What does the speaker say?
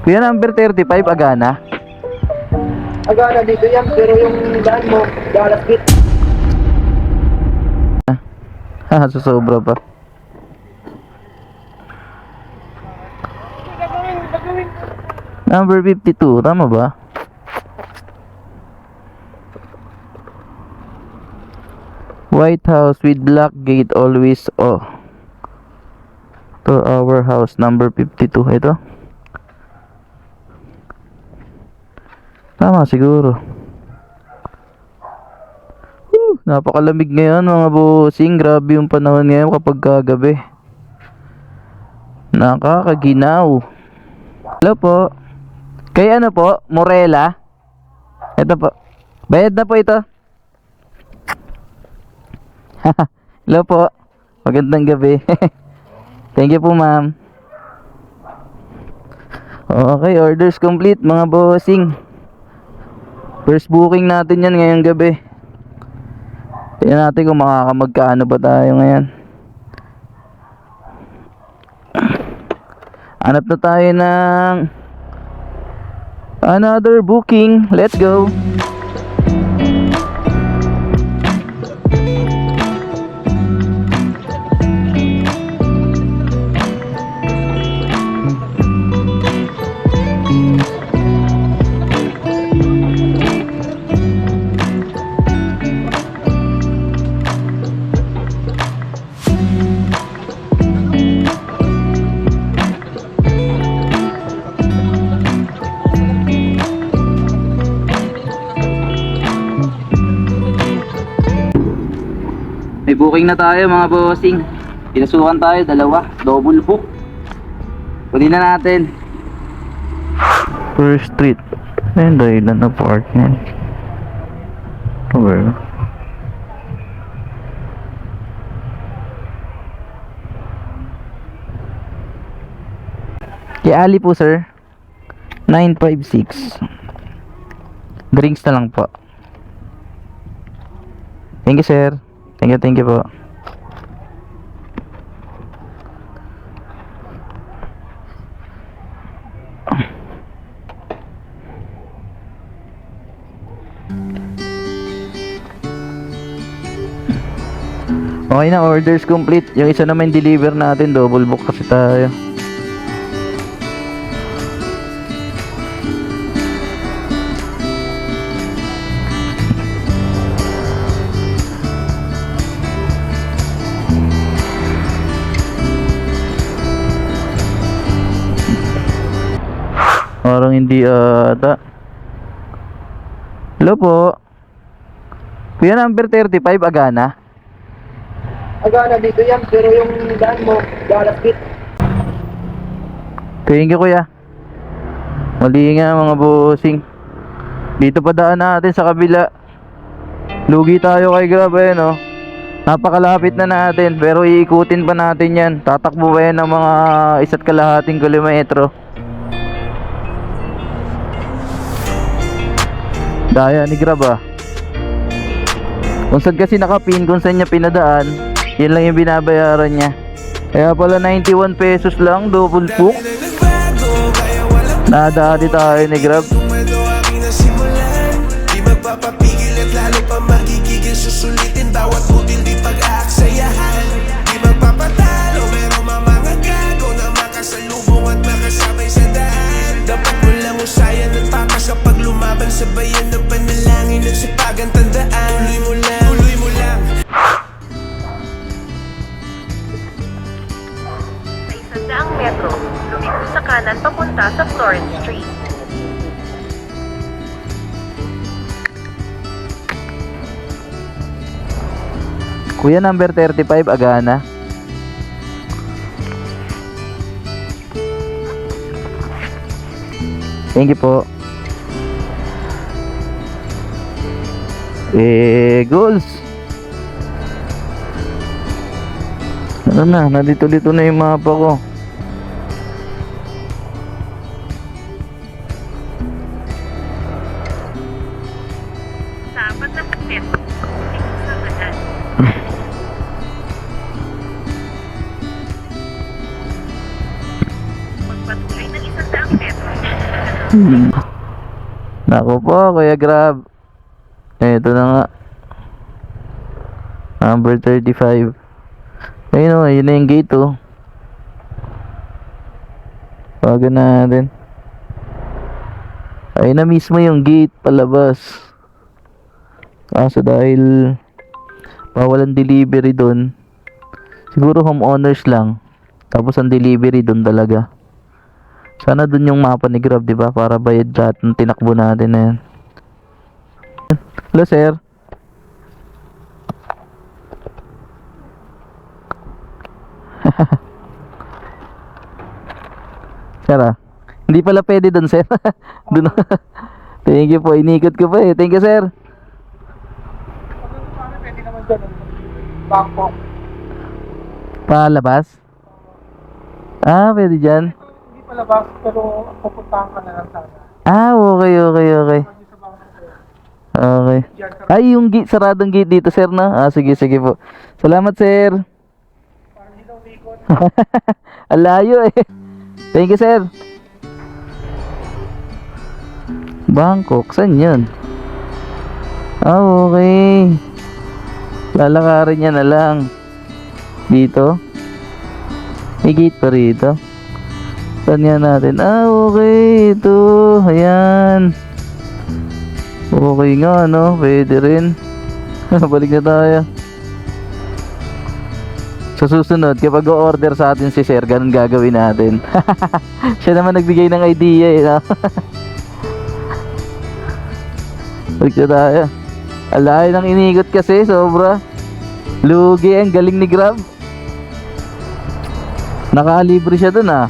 Kuya, number 35, Agana. Agana dito yan, pero yung daan mo, galas bit. Susobra pa. Number 52, tama ba? White house with black gate always to our house, number 52. Ito. Tama siguro. Napakalamig ngayon mga bossing. Grabe yung panahon ngayon kapag kagabi. Nakakaginaw. Hello po. Kay ano po? Morela? Ito po. Bayad na po ito. Hello po. Magandang gabi. Thank you po, ma'am. Okay, orders complete mga bossing. First booking natin yan ngayong gabi. Tingnan natin kung makakamagkaano ba tayo ngayon. Hanap na tayo ng another booking. Let's go. May booking na tayo mga bossing. Pinasukan tayo, dalawa. Double book. Kunin na natin. First street. Ayun, dahilan na park yan. Okay. Kay Ali po sir. 956. Drinks na lang po. Thank you sir. Thank you po. Okay na, orders complete. Yung isa naman deliver natin, double book kasi tayo. Parang hindi ata. Hello po. Kuya, number 35, Agana. Agana dito yan, pero yung daan mo, galas bit. Thank you kuya. Mali nga mga bossing. Dito pa daan natin sa kabila. Lugi tayo kay Grab eh no. Napakalapit na natin, pero iikutin pa natin yan. Tatakbo pa yan ng mga 1.5 kilometro. Daya ni Grab ah. Kung saan kasi nakapin, kung saan niya pinadaan, yun lang yung binabayaran niya. Kaya pala 91 pesos lang, double book. Nadali tayo ni Grab. Di magpapapigil at lalo pa magigigil. Susulitin bawat butil di pag-aaksayahan. Di magpapatalo pero mga gago na makasalubong at makasabay sa daan. Dapat mo lang usayan at patas kapag lumaban. Sabayan ng panalangin at sipagan tandaan. Tuloy mo lang, tuloy mo lang. Sa Isandaang Metro, lumiko sa kanan papunta sa Florence Street. Kuya, number 35, Agana. Thank you po. Goals. Ano na, nalito-lito na yung mapa ko. Sa 4 na metro, lumiko sa kanan. Magpatuloy ng 100 metro. Naku po, Kuya Grab. Eto na nga. Number 35. Ayun o, yun na yung gate oh. Tawagan natin. Ayun na mismo yung gate palabas. Kaso dahil bawalan delivery doon, siguro homeowners lang. Tapos ang delivery doon talaga. Sana doon yung mapa ni Grab, di ba? Para bayad lahat ng tinakbo natin na yan. Hello, sir. Sir, hindi pala pwede doon, sir. Doon. Thank you po. Inikot ko pa eh. Thank you, sir. Pwede naman dyan. Back po. Palabas? Ah, pwede dyan. Hindi palabas, pero pupuntahan ka na lang sana. Ah, okay. Okay. Ay, yung gate, saradong gate dito, sir, na? Ah, sige po. Salamat, sir. Parang hindi daw umikot. Ang layo eh. Thank you, sir. Bangkok, saan yun? Ah, okay. Lalakarin niya na lang. Dito? May gate pa rito. Saan yan natin? Ah, okay. Ito. Ayan. Okay nga, no? Pwede rin. Balik na tayo. Sa susunod, kapag o-order sa atin si sir, ganun gagawin natin. Siya naman nagbigay ng idea eh. No? Balik na tayo. Alay nang inigot kasi, sobra. Lugi, ang galing ni Grab. Nakalibre siya dun ah.